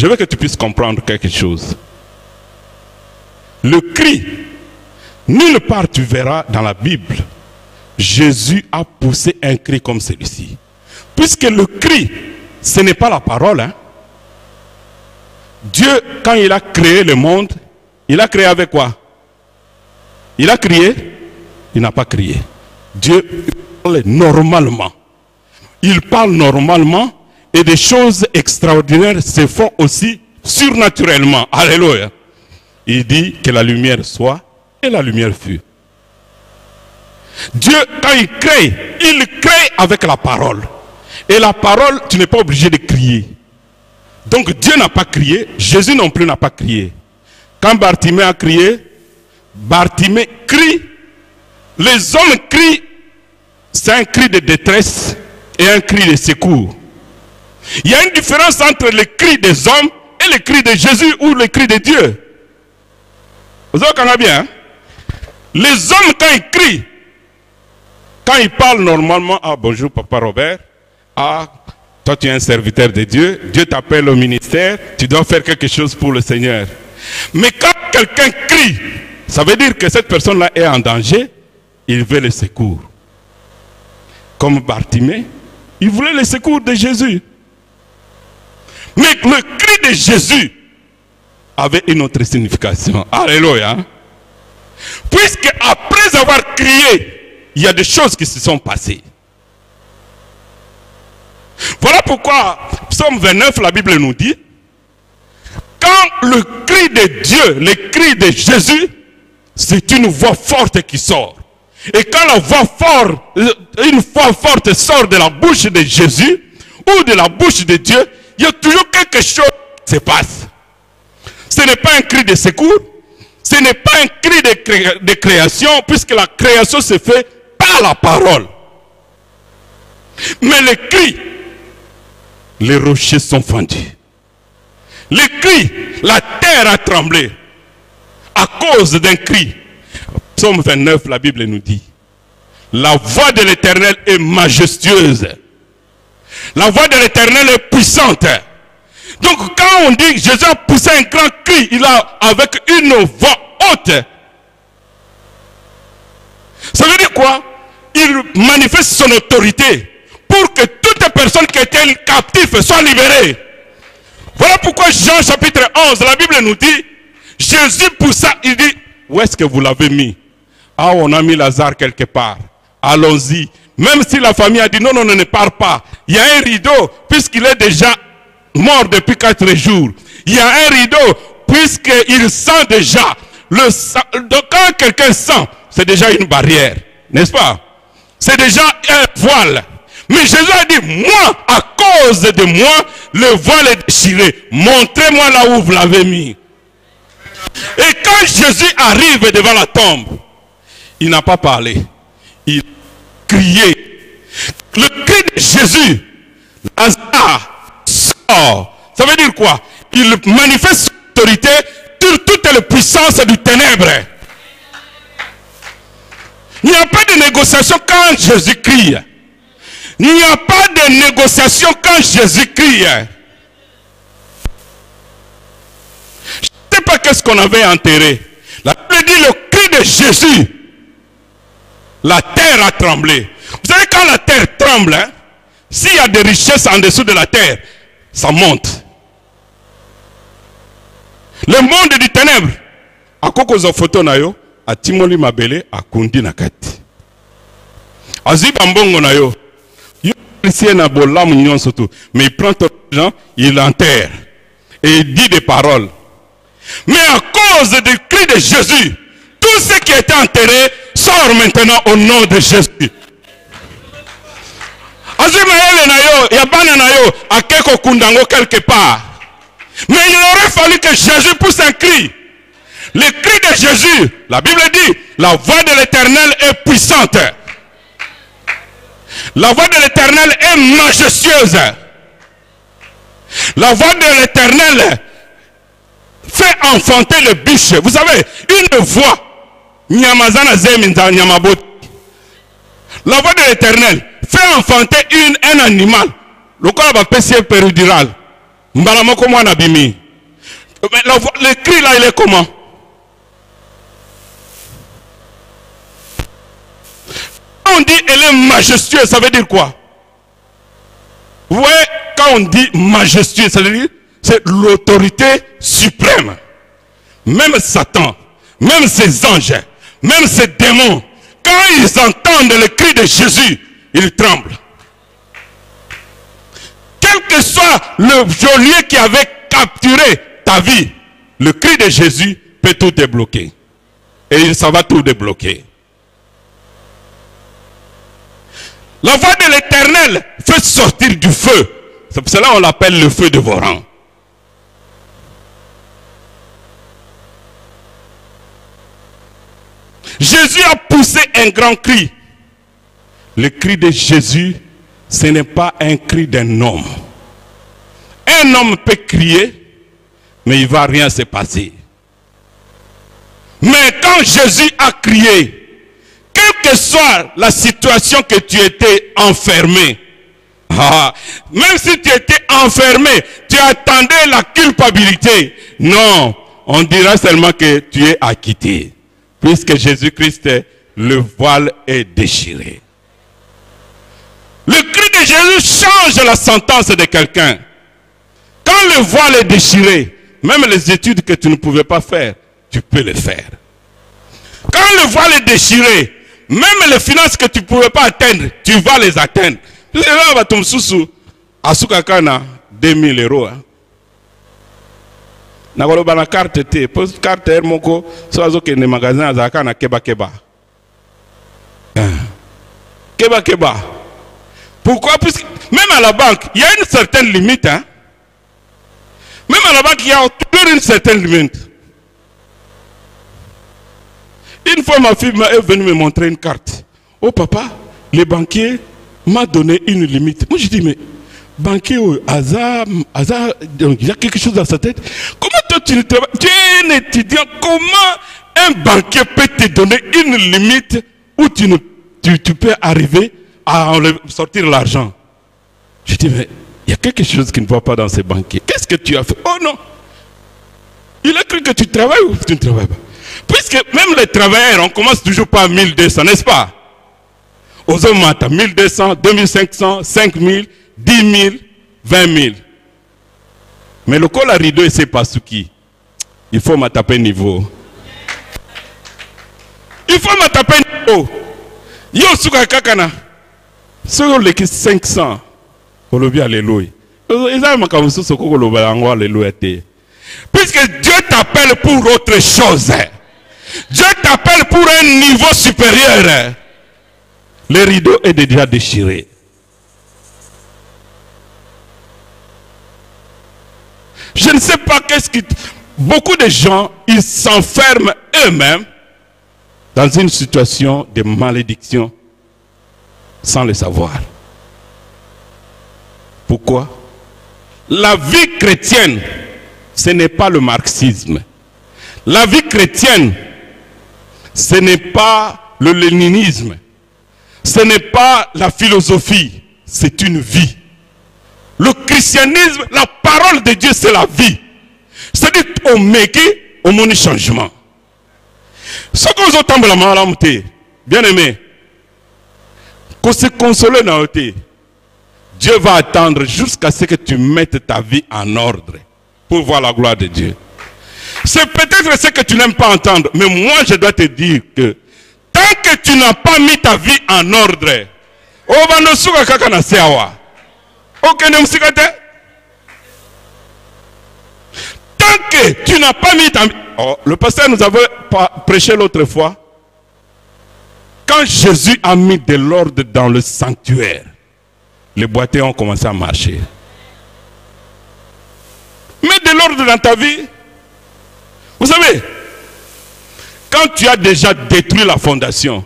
Je veux que tu puisses comprendre quelque chose. Le cri, nulle part tu verras dans la Bible, Jésus a poussé un cri comme celui-ci. Puisque le cri, ce n'est pas la parole. Hein. Dieu, quand il a créé le monde, il a créé avec quoi? Il a crié? Il n'a pas crié. Dieu parle normalement. Il parle normalement et des choses extraordinaires se font aussi surnaturellement. Alléluia. Il dit que la lumière soit et la lumière fut. Dieu, quand il crée avec la parole. Et la parole, tu n'es pas obligé de crier. Donc Dieu n'a pas crié, Jésus non plus n'a pas crié. Quand Bartimée a crié, Bartimée crie. Les hommes crient, c'est un cri de détresse et un cri de secours. Il y a une différence entre le cri des hommes et le cri de Jésus ou le cri de Dieu. Vous avez bien, hein? Les hommes, quand ils crient, quand ils parlent normalement, ah bonjour papa Robert, ah toi tu es un serviteur de Dieu, Dieu t'appelle au ministère, tu dois faire quelque chose pour le Seigneur. Mais quand quelqu'un crie, ça veut dire que cette personne-là est en danger, il veut le secours. Comme Bartimée, il voulait le secours de Jésus. Mais le cri de Jésus avait une autre signification. Alléluia. Puisque après avoir crié, il y a des choses qui se sont passées. Voilà pourquoi, Psaume 29, la Bible nous dit, quand le cri de Dieu, le cri de Jésus, c'est une voix forte qui sort. Et quand la voix forte, une voix forte sort de la bouche de Jésus, ou de la bouche de Dieu, il y a toujours quelque chose qui se passe. Ce n'est pas un cri de secours, ce n'est pas un cri de création, puisque la création se fait par la parole. Mais le cri, les rochers sont fendus. Le cri, la terre a tremblé à cause d'un cri. Psaume 29, la Bible nous dit, la voix de l'Éternel est majestueuse. La voix de l'Éternel est puissante. Donc quand on dit que Jésus a poussé un grand cri, il a avec une voix haute. Ça veut dire quoi? Il manifeste son autorité pour que toute personne qui était captive soit libérée. Voilà pourquoi Jean chapitre 11, la Bible nous dit, Jésus poussa, il dit, où est-ce que vous l'avez mis? Ah, on a mis Lazare quelque part. Allons-y. Même si la famille a dit, non, non, ne part pas. Il y a un rideau, puisqu'il est déjà mort depuis 4 jours. Il y a un rideau, puisqu'il sent déjà. Le sang, donc quand quelqu'un sent, c'est déjà une barrière. N'est-ce pas? C'est déjà un voile. Mais Jésus a dit, moi, à cause de moi, le voile est déchiré. Montrez-moi là où vous l'avez mis. Et quand Jésus arrive devant la tombe, il n'a pas parlé. Il criait. Le cri de Jésus, Lazare sort. Ça veut dire quoi? Il manifeste son autorité sur toute la puissance du ténèbre. Il n'y a pas de négociation quand Jésus crie. Il n'y a pas de négociation quand Jésus crie. Je ne sais pas qu'est-ce qu'on avait enterré. La Bible dit le cri de Jésus. La terre a tremblé. Vous savez quand la terre tremble, hein, s'il y a des richesses en dessous de la terre, ça monte. Le monde du ténèbre, à quoi za photo na yo, a timoli mabele, a kundi na kati. Aziba mbongo na yo. Mais il prend ton argent, il l'enterre. Et il dit des paroles. Mais à cause du cri de Jésus, tout ce qui était enterré sort maintenant au nom de Jésus. Quelque part. Mais il aurait fallu que Jésus pousse un cri. Le cri de Jésus, la Bible dit, la voix de l'Éternel est puissante. La voix de l'Éternel est majestueuse. La voix de l'Éternel fait enfanter le biche. Vous savez, une voix. La voix de l'Éternel fait enfanter un animal. Le corps va périr péridural. Mbalamoko mwana bimi. Le cri là, il est comment? On dit elle est majestueuse, ça veut dire quoi? Vous voyez, quand on dit majestueux, ça veut dire c'est l'autorité suprême. Même Satan, même ses anges, même ses démons, quand ils entendent le cri de Jésus, ils tremblent. Quel que soit le geôlier qui avait capturé ta vie, le cri de Jésus peut tout débloquer. Et ça va tout débloquer. La voix de l'Éternel fait sortir du feu. C'est pour cela qu'on l'appelle le feu dévorant. Jésus a poussé un grand cri. Le cri de Jésus, ce n'est pas un cri d'un homme. Un homme peut crier, mais il ne va rien se passer. Mais quand Jésus a crié, quelle que soit la situation que tu étais enfermé, même si tu étais enfermé, tu attendais la culpabilité. Non, on dira seulement que tu es acquitté. Puisque Jésus-Christ, le voile est déchiré. Le cri de Jésus change la sentence de quelqu'un. Quand le voile est déchiré, même les études que tu ne pouvais pas faire, tu peux les faire. Quand le voile est déchiré, même les finances que tu ne pouvais pas atteindre, tu vas les atteindre. Tu sais, là, tu me Asukakana, 2000 euros. Nakoloba na carte te, post carte hermoko, so azoke ne magasin azaka na keba keba. Keba keba. Pourquoi? Puisque même à la banque, il y a une certaine limite. Hein? Même à la banque, il y a toujours une certaine limite. Une fois, ma fille est venue me montrer une carte. Oh papa, le banquier m'a donné une limite. Moi je dis, mais banquier, il y a quelque chose dans sa tête. Comment toi tu ne travailles? Tu es un étudiant. Comment un banquier peut te donner une limite où tu peux arriver à sortir l'argent? Je dis, mais il y a quelque chose qui ne va pas dans ces banquiers. Qu'est-ce que tu as fait? Oh non! Il a cru que tu travailles ou tu ne travailles pas. Puisque même les travailleurs, on commence toujours par 1200, n'est-ce pas? Aux hommes, 1200, 2500, 5000, 10 000, 20 000. Mais le col à rideau, il ne sait pas ce qui. Il faut me taper niveau. Il faut me taper niveau. Yo suka kakana. Sur les 500. Olobi alléluia. Puisque Dieu t'appelle pour autre chose. Dieu t'appelle pour un niveau supérieur. Le rideau est déjà déchiré. Je ne sais pas qu'est-ce qui... Beaucoup de gens, ils s'enferment eux-mêmes dans une situation de malédiction sans le savoir. Pourquoi? La vie chrétienne, ce n'est pas le marxisme. La vie chrétienne, ce n'est pas le léninisme. Ce n'est pas la philosophie, c'est une vie. Le christianisme, la parole de Dieu, c'est la vie. C'est-à-dire au métier, au monde changement. Ce qu'on entend la malamté, bien aimé, qu'on se console dans le thé, Dieu va attendre jusqu'à ce que tu mettes ta vie en ordre pour voir la gloire de Dieu. C'est peut-être ce que tu n'aimes pas entendre, mais moi je dois te dire que tant que tu n'as pas mis ta vie en ordre, tant que tu n'as pas mis ta vie... Oh, le pasteur nous avait prêché l'autre fois. Quand Jésus a mis de l'ordre dans le sanctuaire, les boîtiers ont commencé à marcher. Mets de l'ordre dans ta vie. Vous savez, quand tu as déjà détruit la fondation,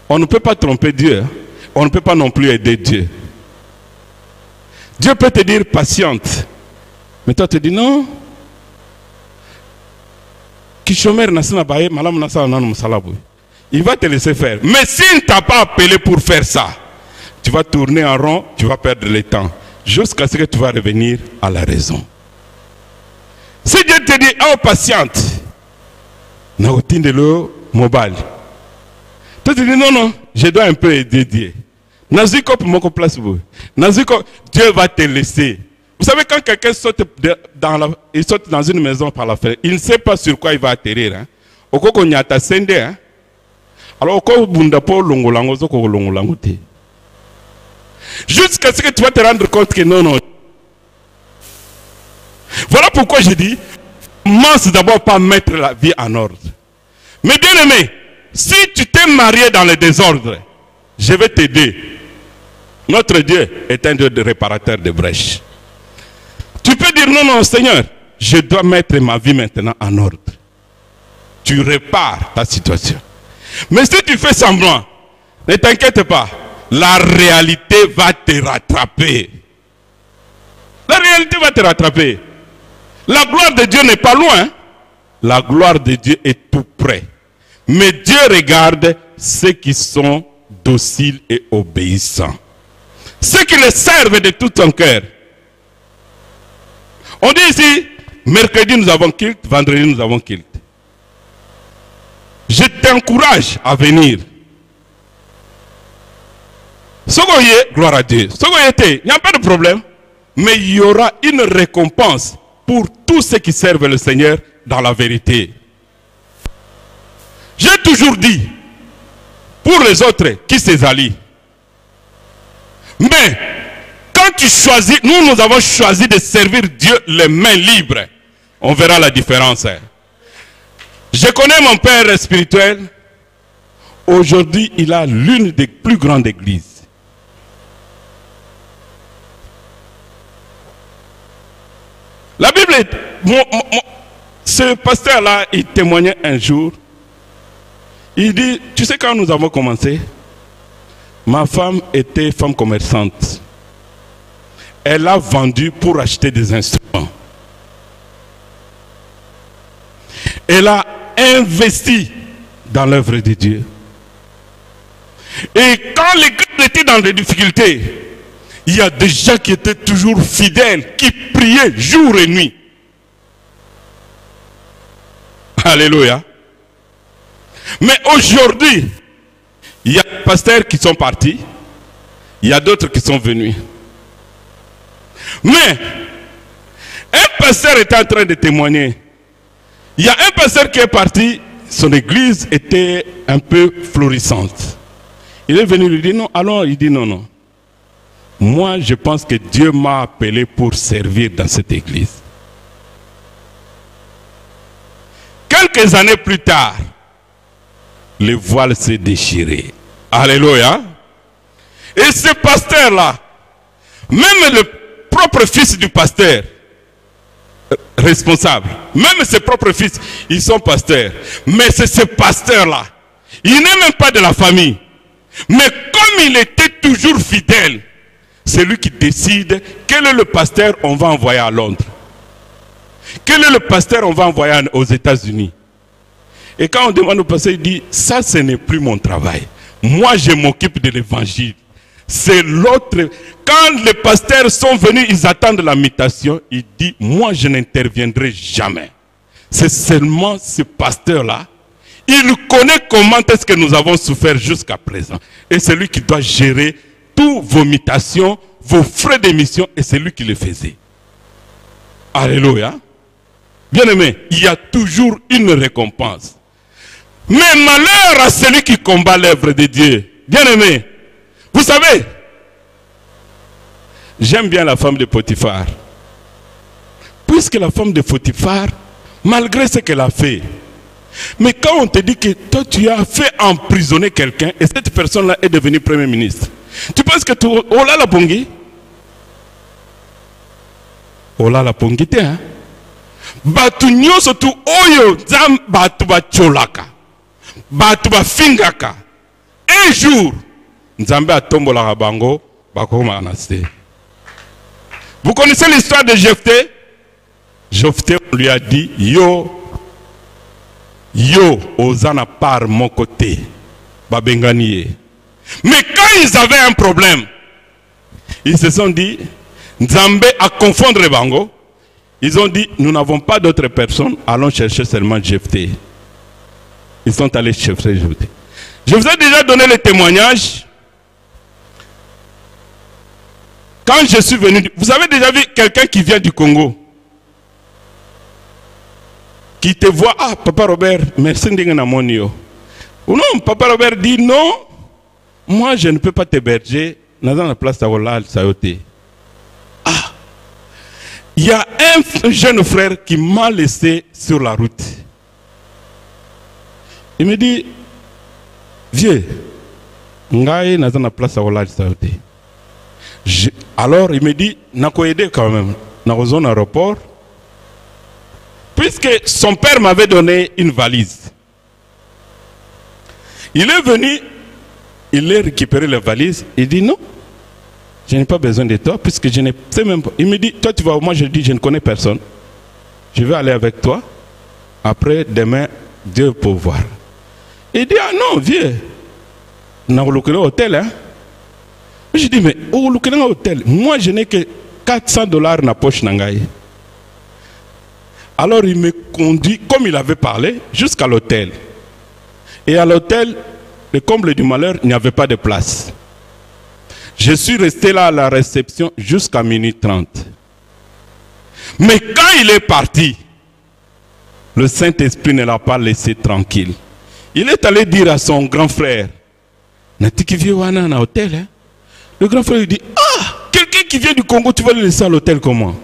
on ne peut pas tromper Dieu. On ne peut pas non plus aider Dieu. Dieu peut te dire patiente. Mais toi tu dis non. Il va te laisser faire. Mais s'il ne t'a pas appelé pour faire ça, tu vas tourner en rond, tu vas perdre le temps. jusqu'à ce que tu vas revenir à la raison. Si Dieu te dit, oh patiente, na routine de l'eau mobile. Toi tu dis non, non, je dois un peu aider Dieu. Dieu va te laisser. Vous savez, quand quelqu'un saute il saute dans une maison par la fenêtre, il ne sait pas sur quoi il va atterrir. Hein. Alors, jusqu'à ce que tu vas te rendre compte que non, non. Voilà pourquoi je dis, commence d'abord par mettre la vie en ordre. Mais bien aimé, si tu t'es marié dans le désordre, je vais t'aider. Notre Dieu est un Dieu de réparateur de brèches. Tu peux dire non, non, Seigneur, je dois mettre ma vie maintenant en ordre. Tu répares ta situation. Mais si tu fais semblant, ne t'inquiète pas, la réalité va te rattraper. La réalité va te rattraper. La gloire de Dieu n'est pas loin. La gloire de Dieu est tout près. Mais Dieu regarde ceux qui sont dociles et obéissants. Ceux qui le servent de tout son cœur. On dit ici, mercredi nous avons culte, vendredi nous avons culte. Je t'encourage à venir. Sogoye, gloire à Dieu. Sogoye, il n'y a pas de problème. Mais il y aura une récompense pour tous ceux qui servent le Seigneur dans la vérité. J'ai toujours dit, pour les autres qui s'allient. Mais, quand tu choisis, nous avons choisi de servir Dieu les mains libres. On verra la différence. Je connais mon père spirituel. Aujourd'hui, il a l'une des plus grandes églises. La Bible est... ce pasteur-là, il témoignait un jour. Il dit, tu sais quand nous avons commencé, ma femme était femme commerçante. Elle a vendu pour acheter des instruments. Elle a investi dans l'œuvre de Dieu. Et quand l'église était dans des difficultés, il y a des gens qui étaient toujours fidèles, qui priaient jour et nuit. Alléluia. Mais aujourd'hui, il y a des pasteurs qui sont partis, il y a d'autres qui sont venus. Mais, un pasteur était en train de témoigner. Il y a un pasteur qui est parti, son église était un peu florissante. Il est venu lui dire non, alors il dit non, non. Moi, je pense que Dieu m'a appelé pour servir dans cette église. Quelques années plus tard, le voile s'est déchiré. Alléluia. Et ce pasteur-là, même le propre fils du pasteur, responsable, même ses propres fils, ils sont pasteurs. Mais c'est ce pasteur-là, il n'est même pas de la famille. Mais comme il était toujours fidèle, c'est lui qui décide quel est le pasteur on va envoyer à Londres. Quel est le pasteur on va envoyer aux États-Unis. Et quand on demande au pasteur, il dit, ça ce n'est plus mon travail. Moi je m'occupe de l'évangile. C'est l'autre. Quand les pasteurs sont venus, ils attendent la mutation. Il dit, moi je n'interviendrai jamais. C'est seulement ce pasteur-là. Il connaît comment est-ce que nous avons souffert jusqu'à présent. Et c'est lui qui doit gérer toutes vos mutations, vos frais d'émission. Et c'est lui qui le faisait. Alléluia. Bien aimé, il y a toujours une récompense. Mais malheur à celui qui combat l'œuvre de Dieu. Bien aimé, vous savez, j'aime bien la femme de Potiphar. Puisque la femme de Potiphar, malgré ce qu'elle a fait, mais quand on te dit que toi tu as fait emprisonner quelqu'un et cette personne-là est devenue premier ministre, tu penses que tu... Oh là la pongi? Oh là la pongi, hein? Batu nyoso tu oyo zam batu ba cholaka. Batu ba fingaka. Un jour, Nzambe a tombola rabango, bakoma anaste. Vous connaissez l'histoire de Jephthé? Jephthé, on lui a dit, yo, ozana par mon côté, babenganie. Mais quand ils avaient un problème, ils se sont dit, Nzambe à confondre les bango. Ils ont dit, nous n'avons pas d'autres personnes, allons chercher seulement Jephthé. Ils sont allés chercher Jephthé. Je vous ai déjà donné le témoignage. Quand je suis venu, vous avez déjà vu quelqu'un qui vient du Congo, qui te voit, ah, Papa Robert, merci Ndengenamonio. Ou non, Papa Robert dit, non, moi je ne peux pas t'héberger dans la place d'Aolal Sayote. Ah, il y a un jeune frère qui m'a laissé sur la route. Il me dit, vieux, Ngaï dans la place d'Aolal Sayote. Alors il me dit, Nako aidé quand même, dans la zone aéroport, puisque son père m'avait donné une valise. Il est venu, il a récupéré la valise, il dit non, je n'ai pas besoin de toi, puisque je ne sais même pas. Il me dit, toi tu vas, moi je dis, je ne connais personne, je vais aller avec toi, après demain, Dieu peut voir. Il dit, ah non, viens, on a le hôtel, hein. Je dis, mais au hôtel, moi je n'ai que $400 dans la poche nangaï. Alors il me conduit, comme il avait parlé, jusqu'à l'hôtel. Et à l'hôtel, le comble du malheur, il n'y avait pas de place. Je suis resté là à la réception jusqu'à 12h30. Mais quand il est parti, le Saint-Esprit ne l'a pas laissé tranquille. Il est allé dire à son grand frère, Natiki Viwana na hôtel, hein? Le grand frère lui dit, ah, quelqu'un qui vient du Congo, tu vas le laisser à l'hôtel comment?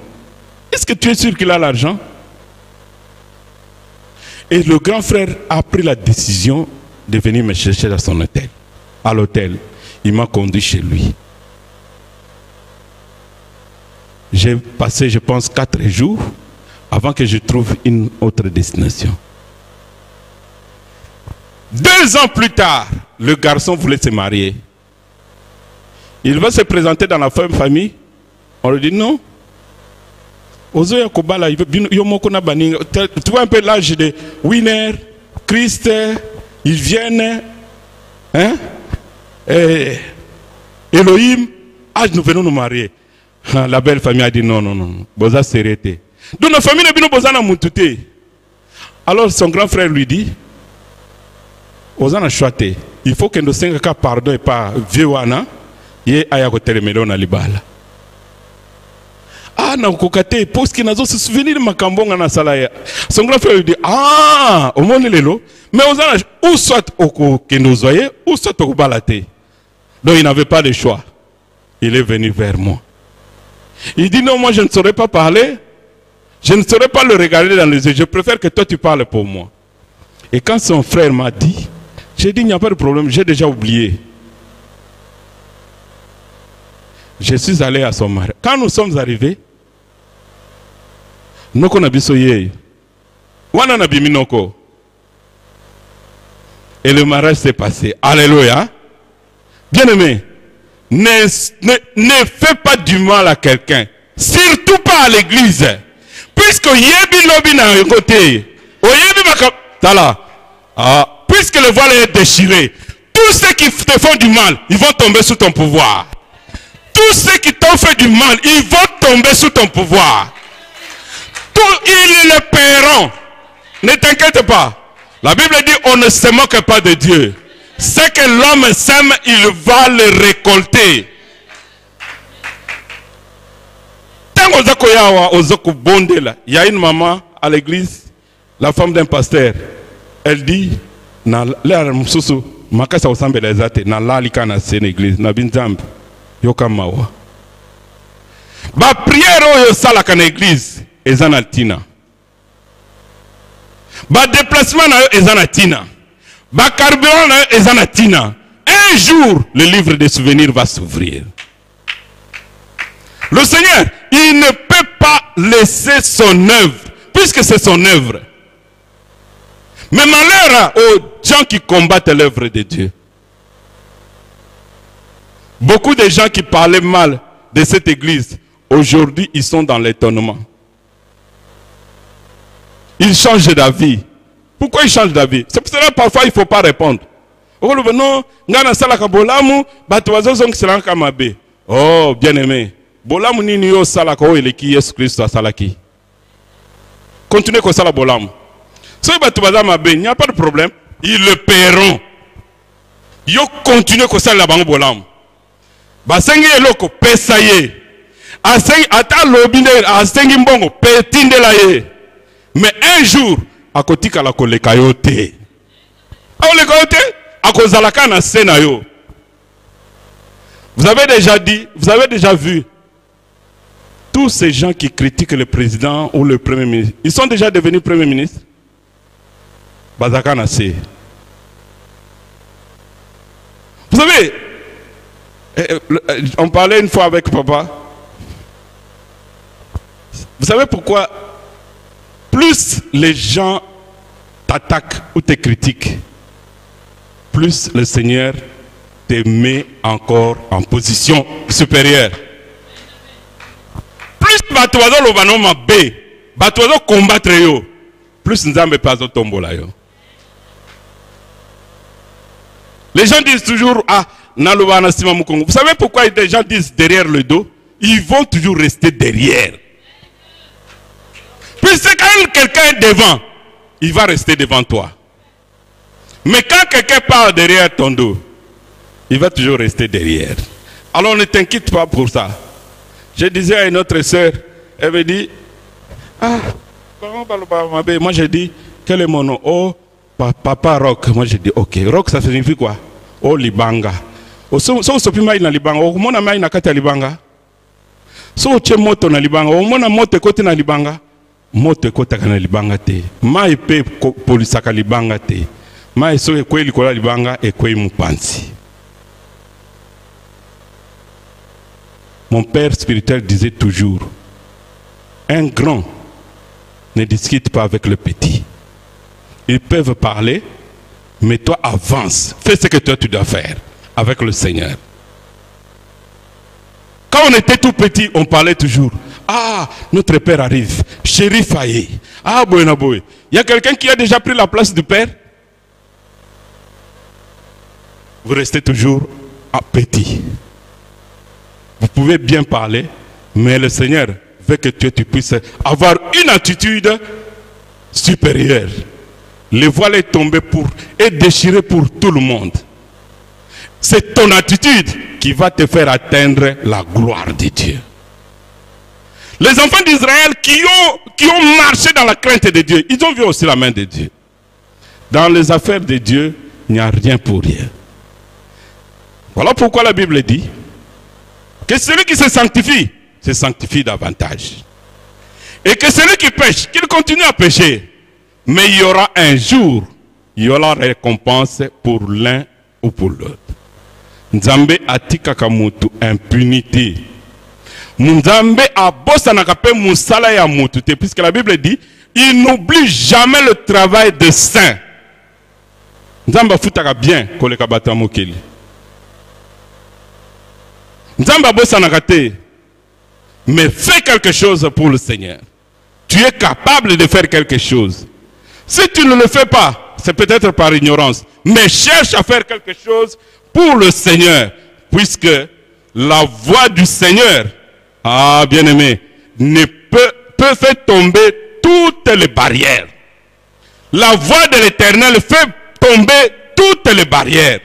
Est-ce que tu es sûr qu'il a l'argent? Et le grand frère a pris la décision de venir me chercher à son hôtel. À l'hôtel, il m'a conduit chez lui. J'ai passé, je pense, 4 jours avant que je trouve une autre destination. 2 ans plus tard, le garçon voulait se marier. Il va se présenter dans la famille. On lui dit non. Tu vois un peu l'âge de Winner, Christ, ils viennent. Hein? Elohim, ah, nous venons nous marier. La belle famille a dit non, non, non. Boza s'arrêter. Donc la famille n'est pas boza mutute. Alors son grand frère lui dit, Ozana choité. Il faut que nous 5 cas pardon et pas vieux wana. Ye aya ko telemelo na libala. Ah, na kokate, parce qu'il n'a pas se souvenir de ma cambonga na salaya. Son grand frère lui dit, ah, au monde lelo, mais ou soit au kenozoye, ou soit au balate. Donc il n'avait pas de choix. Il est venu vers moi. Il dit, non, moi je ne saurais pas parler, je ne saurais pas le regarder dans les yeux, je préfère que toi tu parles pour moi. Et quand son frère m'a dit, j'ai dit, il n'y a pas de problème, j'ai déjà oublié. Je suis allé à son mariage. Quand nous sommes arrivés, Noko nabisoye, wana nabiminoko. Et le mariage s'est passé. Alléluia. Bien-aimé, ne fais pas du mal à quelqu'un. Surtout pas à l'église. Puisque yebi lobi na côté. Puisque le voile est déchiré, tous ceux qui te font du mal, ils vont tomber sous ton pouvoir. Tous ceux qui t'ont fait du mal, ils vont tomber sous ton pouvoir. Ils le paieront. Ne t'inquiète pas. La Bible dit on ne se moque pas de Dieu. Ce que l'homme sème, il va le récolter. Il y a une maman à l'église, la femme d'un pasteur. Elle dit, na makasa osambelezate na lalika na l'église na binzambe yokamawa. Ba prière oyo salaka na église ezanatina. Ba déplacement na ezanatina. Ba carburant na ezanatina. Un jour, le livre des souvenirs va s'ouvrir. Le Seigneur, il ne peut pas laisser son œuvre, puisque c'est son œuvre. Mais malheur aux gens qui combattent l'œuvre de Dieu. Beaucoup de gens qui parlaient mal de cette église, aujourd'hui, ils sont dans l'étonnement. Ils changent d'avis. Pourquoi ils changent d'avis? C'est pour cela que parfois il ne faut pas répondre. Oh, bien aimé, Bolamu nini yo sala ko eleki Yesu Christ a salaki. Continuez comme ça la bolamu. Si il n'y a pas de problème, ils le paieront. Yo continue comme ça la banque bolamu. Basengi eloko pesa ye. Asengi ata lobine asengi mbongo petinde la ye. Mais un jour akotika la koleka yo te. Akoleka yo te akozalaka na sena yo. Vous avez déjà dit, vous avez déjà vu tous ces gens qui critiquent le président ou le premier ministre, ils sont déjà devenus premier ministre. Bazaka Nassé. Vous savez, on parlait une fois avec papa. Vous savez pourquoi plus les gens t'attaquent ou te critiquent, plus le Seigneur te met encore en position supérieure. Plus batozo lobano mabe, batozo combattre yo, plus nzambe pazo tombola yo. Les gens disent toujours ah nalobana sima mukongo. Vous savez pourquoi les gens disent derrière le dos? Ils vont toujours rester derrière. Puisque quand quelqu'un est devant, il va rester devant toi. Mais quand quelqu'un parle derrière ton dos, il va toujours rester derrière. Alors ne t'inquiète pas pour ça. Je disais à une autre sœur, elle me dit, ah, moi j'ai dit, quel est mon nom? Oh, Papa Rock. Moi j'ai dit, ok, Rock ça signifie quoi? Oh, Libanga. Oh, so sopima ina Libanga. Oh, mona ma ina kata Libanga. So che moto na Libanga. Oh, mona moto kote na Libanga. Moto kota kana Libanga te. Ma ipe polisaka Libanga te. Ma eso ekwe likola Libanga ekwe mupansi. Mon père spirituel disait toujours, un grand ne discute pas avec le petit. Ils peuvent parler, mais toi avance. Fais ce que toi tu dois faire avec le Seigneur. Quand on était tout petit, on parlait toujours. Ah, notre père arrive. Chéri Faye. Ah, boy. Il y a quelqu'un qui a déjà pris la place du père? Vous restez toujours petit. Vous pouvez bien parler, mais le Seigneur veut que tu puisses avoir une attitude supérieure. Le voile est tombé et déchiré pour tout le monde. C'est ton attitude qui va te faire atteindre la gloire de Dieu. Les enfants d'Israël qui ont marché dans la crainte de Dieu, ils ont vu aussi la main de Dieu. Dans les affaires de Dieu, il n'y a rien pour rien. Voilà pourquoi la Bible dit que celui qui se sanctifie davantage. Et que celui qui pêche, qu'il continue à pécher. Mais il y aura un jour, il y aura récompense pour l'un ou pour l'autre. Nzambe atika kamutu impunité. Nzambe abosa nakape musala ya mutu te, puisque la Bible dit, il n'oublie jamais le travail de saint. Nzambe futaka bien koleka bata mokeli. Nzamba bossa nakate, mais fais quelque chose pour le Seigneur. Tu es capable de faire quelque chose. Si tu ne le fais pas, c'est peut-être par ignorance, mais cherche à faire quelque chose pour le Seigneur, puisque la voix du Seigneur, ah bien-aimé, peut faire tomber toutes les barrières. La voix de l'Éternel fait tomber toutes les barrières.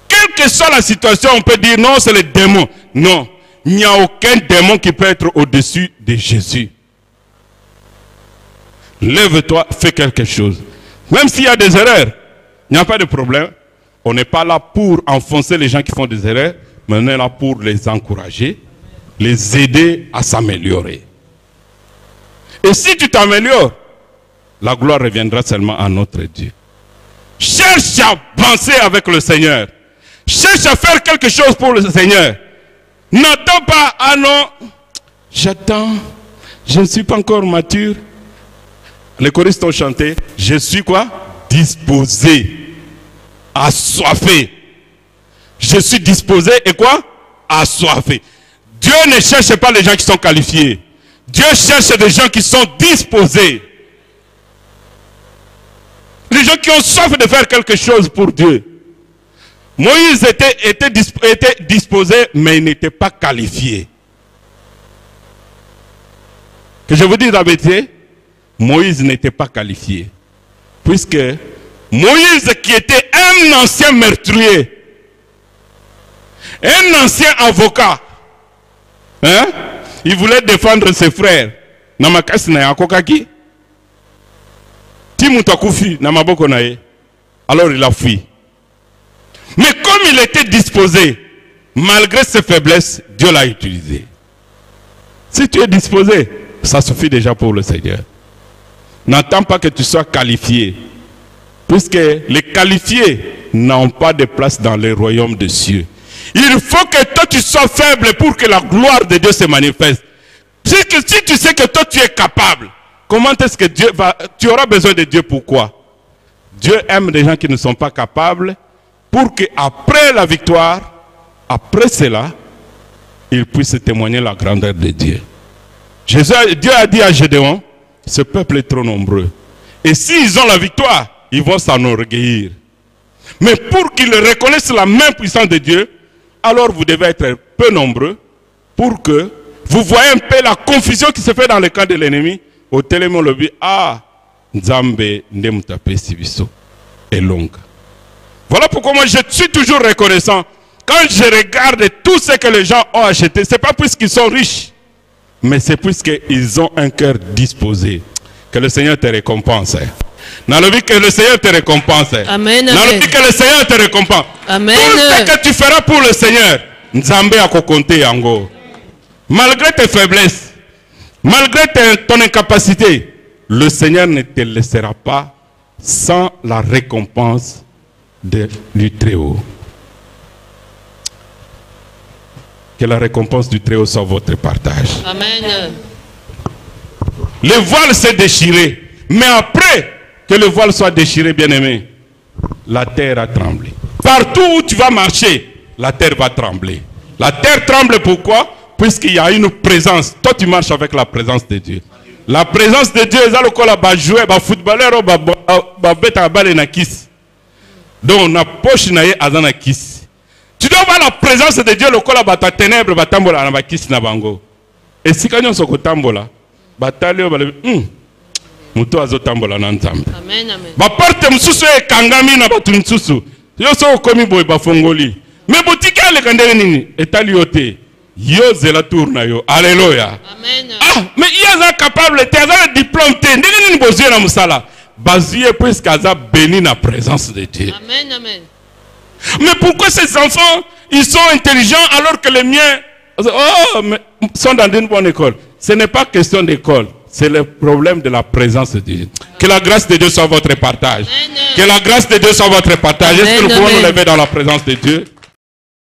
Quelle que soit la situation, on peut dire non, c'est le démon. Non, il n'y a aucun démon qui peut être au-dessus de Jésus. Lève-toi, fais quelque chose. Même s'il y a des erreurs, il n'y a pas de problème. On n'est pas là pour enfoncer les gens qui font des erreurs, mais on est là pour les encourager, les aider à s'améliorer. Et si tu t'améliores, la gloire reviendra seulement à notre Dieu. Cherche à avancer avec le Seigneur. Cherche à faire quelque chose pour le Seigneur. N'attends pas, ah non, j'attends, je ne suis pas encore mature. Les choristes ont chanté, je suis quoi? Disposé, assoiffé. Je suis disposé et quoi? Assoiffé. Dieu ne cherche pas les gens qui sont qualifiés. Dieu cherche des gens qui sont disposés. Les gens qui ont soif de faire quelque chose pour Dieu. Moïse était disposé, mais il n'était pas qualifié. Que je vous dise la vérité, Moïse n'était pas qualifié. Puisque Moïse, qui était un ancien meurtrier, un ancien avocat, hein, il voulait défendre ses frères. Alors il a fui. Mais comme il était disposé, malgré ses faiblesses, Dieu l'a utilisé. Si tu es disposé, ça suffit déjà pour le Seigneur. N'attends pas que tu sois qualifié. Puisque les qualifiés n'ont pas de place dans les royaumes des cieux. Il faut que toi tu sois faible pour que la gloire de Dieu se manifeste. Si tu sais que toi tu es capable, comment est-ce que Dieu va... Tu auras besoin de Dieu pourquoi? Dieu aime des gens qui ne sont pas capables pour qu'après la victoire, après cela, ils puissent témoigner la grandeur de Dieu. Dieu a dit à Gédéon, ce peuple est trop nombreux. Et s'ils ont la victoire, ils vont s'enorgueillir. Mais pour qu'ils reconnaissent la main puissante de Dieu, alors vous devez être peu nombreux pour que vous voyez un peu la confusion qui se fait dans le camp de l'ennemi. Au télémon le dit, ah, Nzambe Ndemutape Sibiso est longue. Voilà pourquoi moi je suis toujours reconnaissant. Quand je regarde tout ce que les gens ont acheté, ce n'est pas puisqu'ils sont riches, mais c'est puisqu'ils ont un cœur disposé. Que le Seigneur te récompense. Dans le but que le Seigneur te récompense. Amen. Dans le but que le Seigneur te récompense. Amen. Tout ce que tu feras pour le Seigneur, Nzambe a compté yango. Malgré tes faiblesses, malgré ton incapacité, le Seigneur ne te laissera pas sans la récompense du Très-Haut. Que la récompense du Très-Haut soit votre partage. Amen. Le voile s'est déchiré, mais après que le voile soit déchiré, bien-aimé, la terre a tremblé. Partout où tu vas marcher, la terre va trembler. La terre tremble pourquoi? Puisqu'il y a une présence. Toi, tu marches avec la présence de Dieu. La présence de Dieu, c'est le jouer, le footballeur, le kiss. Donc, on a poche naïe azana kiss. Tu dois avoir la présence de Dieu, le col à ta ténèbre, batambola, na kiss na bango. Et si quand on se tambola, batalio, muto azo tambola na nzambe. Amen, amen. Ba porte msusu e kangami na batu msusu. Yo so komi boy ba fongoli. Mais boutique le kandere nini etali yote. Yo zela tourna yo. Alléluia. Amen. Ah, mais il est capable, tu as un diplôme, tu n'es pas besoin de musala. Basé puisqu'il a béni la présence de Dieu. Amen, amen. Mais pourquoi ces enfants, ils sont intelligents alors que les miens sont dans une bonne école? Ce n'est pas question d'école, c'est le problème de la présence de Dieu. Que la grâce de Dieu soit votre partage. Amen. Que la grâce de Dieu soit votre partage. Est-ce que nous pouvons nous lever dans la présence de Dieu?